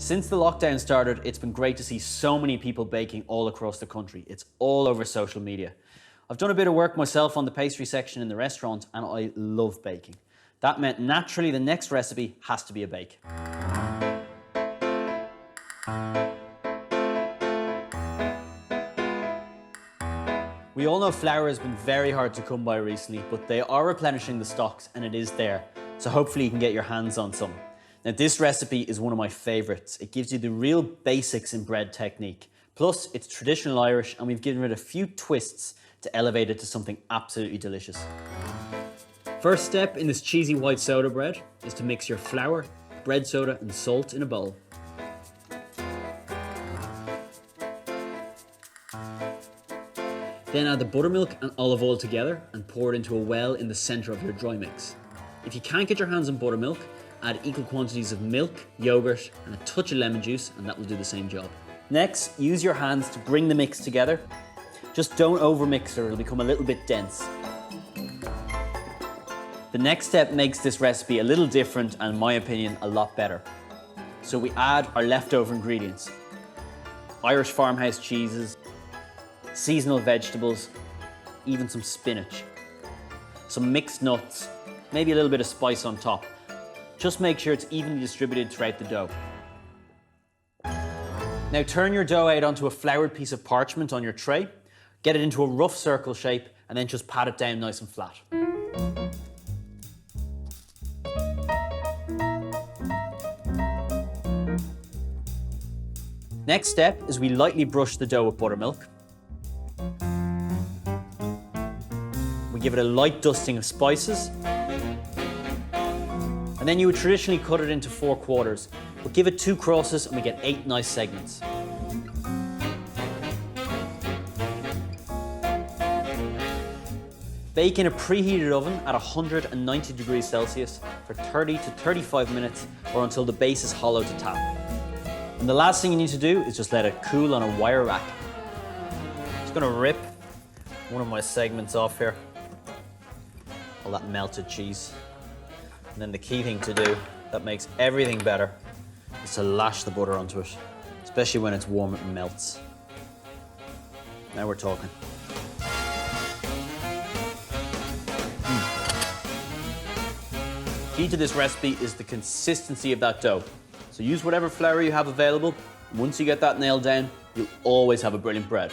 Since the lockdown started, it's been great to see so many people baking all across the country. It's all over social media. I've done a bit of work myself on the pastry section in the restaurant and I love baking. That meant naturally the next recipe has to be a bake. We all know flour has been very hard to come by recently, but they are replenishing the stocks and it is there. So hopefully you can get your hands on some. Now this recipe is one of my favourites. It gives you the real basics in bread technique. Plus it's traditional Irish and we've given it a few twists to elevate it to something absolutely delicious. First step in this cheesy white soda bread is to mix your flour, bread soda and salt in a bowl. Then add the buttermilk and olive oil together and pour it into a well in the centre of your dry mix. If you can't get your hands on buttermilk, add equal quantities of milk, yogurt and a touch of lemon juice and that will do the same job. Next, use your hands to bring the mix together. Just don't overmix or it'll become a little bit dense. The next step makes this recipe a little different and in my opinion a lot better. So we add our leftover ingredients. Irish farmhouse cheeses, seasonal vegetables, even some spinach. Some mixed nuts, maybe a little bit of spice on top. Just make sure it's evenly distributed throughout the dough. Now turn your dough out onto a floured piece of parchment on your tray, get it into a rough circle shape and then just pat it down nice and flat. Next step is we lightly brush the dough with buttermilk. We give it a light dusting of spices. And then you would traditionally cut it into 4 quarters. But give it 2 crosses and we get 8 nice segments. Bake in a preheated oven at 190 degrees Celsius for 30 to 35 minutes or until the base is hollow to tap. And the last thing you need to do is just let it cool on a wire rack. Just gonna rip one of my segments off here. All that melted cheese. And then the key thing to do that makes everything better is to lash the butter onto it, especially when it's warm, it melts. Now we're talking. Key to this recipe is the consistency of that dough. So use whatever flour you have available. Once you get that nailed down, you'll always have a brilliant bread.